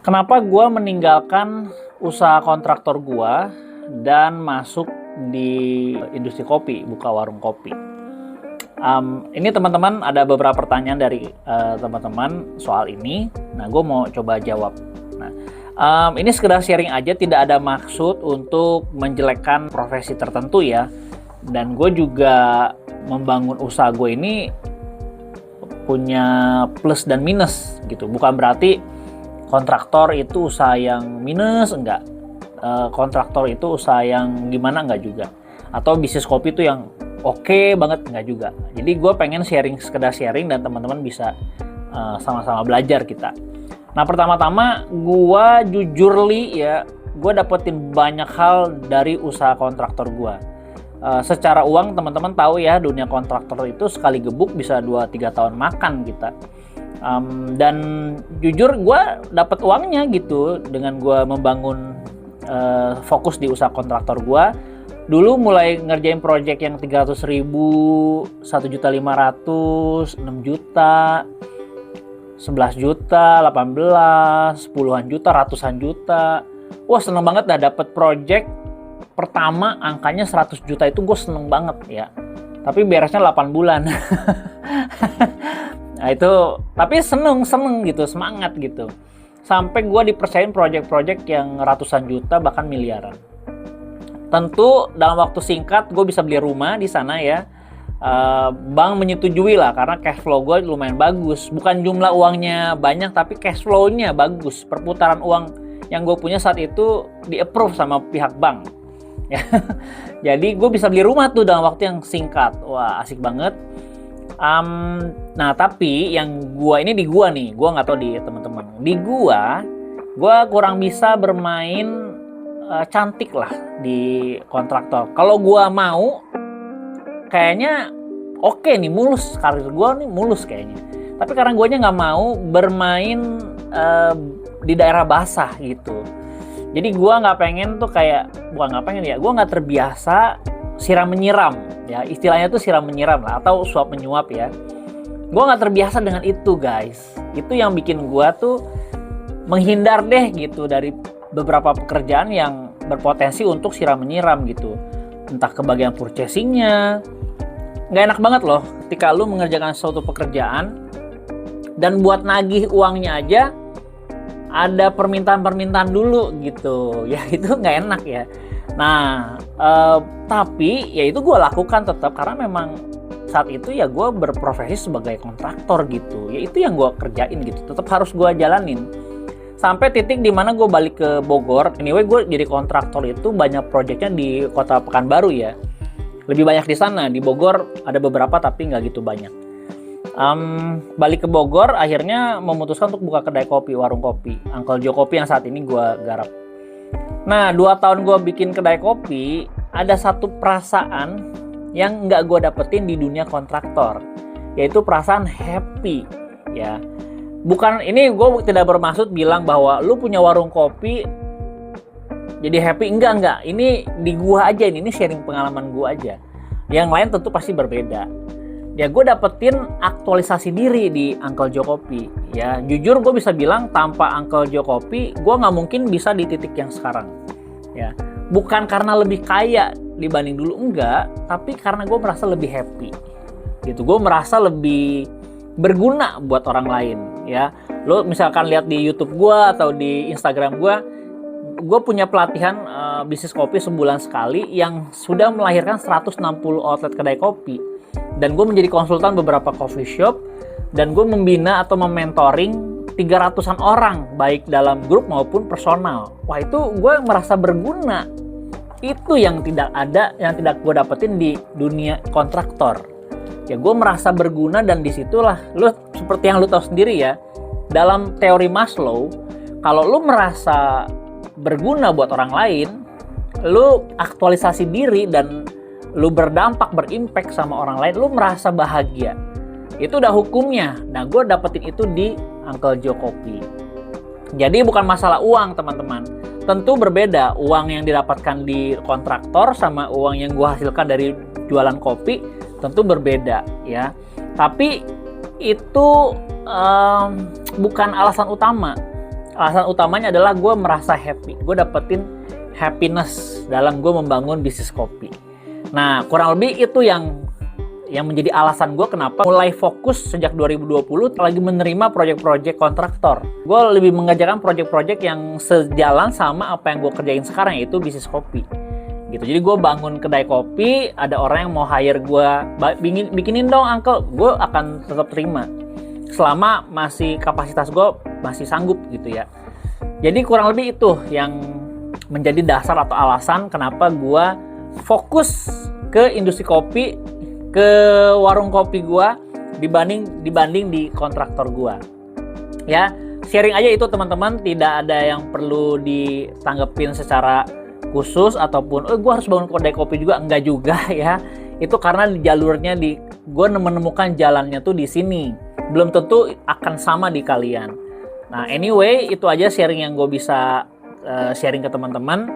Kenapa gue meninggalkan usaha kontraktor gue dan masuk di industri kopi, buka warung kopi? Ini teman-teman ada beberapa pertanyaan dari teman-teman soal ini. Nah, gue mau coba jawab. Nah, ini sekedar sharing aja, tidak ada maksud untuk menjelekkan profesi tertentu ya. Dan gue juga membangun usaha gue ini punya plus dan minus gitu. Bukan berarti kontraktor itu usaha yang minus, enggak. Kontraktor itu usaha yang gimana, enggak juga. Atau bisnis kopi itu yang oke banget, enggak juga. Jadi gue pengen sekedar sharing dan teman-teman bisa sama-sama belajar kita. Nah, pertama-tama gue jujur ya, gue dapetin banyak hal dari usaha kontraktor gue. Secara uang teman-teman tahu ya, dunia kontraktor itu sekali gebuk bisa 2-3 tahun makan kita. Dan jujur gue dapat uangnya gitu dengan gue membangun fokus di usaha kontraktor gue. Dulu mulai ngerjain project yang 300.000, 1.500.000, 6 juta, 11 juta, 18, puluhan juta, ratusan juta. Wah, seneng banget dah dapet project pertama angkanya 100 juta, itu gue seneng banget ya. Tapi beresnya 8 bulan. Nah itu, tapi seneng gitu, semangat gitu. Sampai gue dipercayain project-project yang ratusan juta bahkan miliaran. Tentu dalam waktu singkat gue bisa beli rumah di sana ya. Bank menyetujui lah karena cash flow gue lumayan bagus. Bukan jumlah uangnya banyak tapi cash flow-nya bagus. Perputaran uang yang gue punya saat itu di-approve sama pihak bank. Ya. Jadi gue bisa beli rumah tuh dalam waktu yang singkat. Wah, asik banget. Nah tapi yang gua ini di gua nih, gua nggak tahu di teman-teman. Di gua kurang bisa bermain cantik lah di kontraktor. Kalau gua mau, kayaknya oke nih, mulus karir gua nih, mulus kayaknya. Tapi karena guanya nggak mau bermain di daerah basah gitu. Jadi gua nggak pengen tuh bukan nggak pengen ya, gua nggak terbiasa siram menyiram ya, istilahnya tuh siram menyiram lah atau suap menyuap ya. Gue nggak terbiasa dengan itu guys. Itu yang bikin gue tuh menghindar deh gitu dari beberapa pekerjaan yang berpotensi untuk siram menyiram gitu. Entah ke bagian purchasingnya, nggak enak banget loh ketika lu mengerjakan suatu pekerjaan dan buat nagih uangnya aja ada permintaan dulu gitu ya. Itu nggak enak ya. Nah, tapi ya itu gue lakukan tetap karena memang saat itu ya gue berprofesi sebagai kontraktor gitu. Ya itu yang gue kerjain gitu, tetap harus gue jalanin. Sampai titik dimana gue balik ke Bogor. Anyway, gue jadi kontraktor itu banyak proyeknya di kota Pekanbaru ya. Lebih banyak di sana, di Bogor ada beberapa tapi nggak gitu banyak. Balik ke Bogor, akhirnya memutuskan untuk buka kedai kopi, warung kopi, Uncle Joe Kopi yang saat ini gue garap. Nah, 2 tahun gue bikin kedai kopi, ada satu perasaan yang nggak gue dapetin di dunia kontraktor, yaitu perasaan happy ya. Bukan, ini gue tidak bermaksud bilang bahwa lu punya warung kopi jadi happy, enggak. Ini di gue aja, ini sharing pengalaman gue aja. Yang lain tentu pasti berbeda. Ya gue dapetin aktualisasi diri di Uncle Joe Kopi. Ya jujur gue bisa bilang tanpa Uncle Joe Kopi gue nggak mungkin bisa di titik yang sekarang. Ya bukan karena lebih kaya dibanding dulu, enggak, tapi karena gue merasa lebih happy. Gitu, gue merasa lebih berguna buat orang lain. Ya lo misalkan lihat di YouTube gue atau di Instagram gue punya pelatihan bisnis kopi sebulan sekali yang sudah melahirkan 160 outlet kedai kopi. Dan gue menjadi konsultan beberapa coffee shop dan gue membina atau mementoring 300-an orang baik dalam grup maupun personal. Wah, itu gue merasa berguna. Itu yang tidak gue dapetin di dunia kontraktor. Ya gue merasa berguna dan disitulah lo seperti yang lo tahu sendiri ya, dalam teori Maslow, kalau lo merasa berguna buat orang lain, lo aktualisasi diri dan lu berdampak, berimpact sama orang lain, lu merasa bahagia. Itu udah hukumnya. Nah, gue dapetin itu di Uncle Joe Kopi. Jadi bukan masalah uang, teman-teman. Tentu berbeda uang yang didapatkan di kontraktor sama uang yang gue hasilkan dari jualan kopi, tentu berbeda ya. Tapi itu bukan alasan utama. alasan utamanya adalah gue merasa happy. Gue dapetin happiness dalam gue membangun bisnis kopi. Nah, kurang lebih itu yang menjadi alasan gue kenapa mulai fokus sejak 2020 lagi menerima proyek-proyek kontraktor. Gue lebih mengerjakan proyek-proyek yang sejalan sama apa yang gue kerjain sekarang, yaitu bisnis kopi. Gitu. Jadi gue bangun kedai kopi, ada orang yang mau hire gue, bikinin dong uncle, gue akan tetap terima. Selama masih kapasitas gue masih sanggup gitu ya. Jadi kurang lebih itu yang menjadi dasar atau alasan kenapa gue fokus ke industri kopi, ke warung kopi gua dibanding di kontraktor gua. Ya, sharing aja itu teman-teman, tidak ada yang perlu ditanggepin secara khusus ataupun gua harus bangun kedai kopi juga, enggak juga ya. Itu karena di jalurnya gua menemukan jalannya tuh di sini. Belum tentu akan sama di kalian. Nah, anyway, itu aja sharing yang gue bisa sharing ke teman-teman.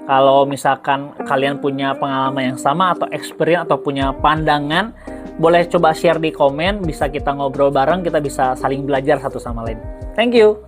Kalau misalkan kalian punya pengalaman yang sama atau experience atau punya pandangan, boleh coba share di komen, bisa kita ngobrol bareng, kita bisa saling belajar satu sama lain. Thank you.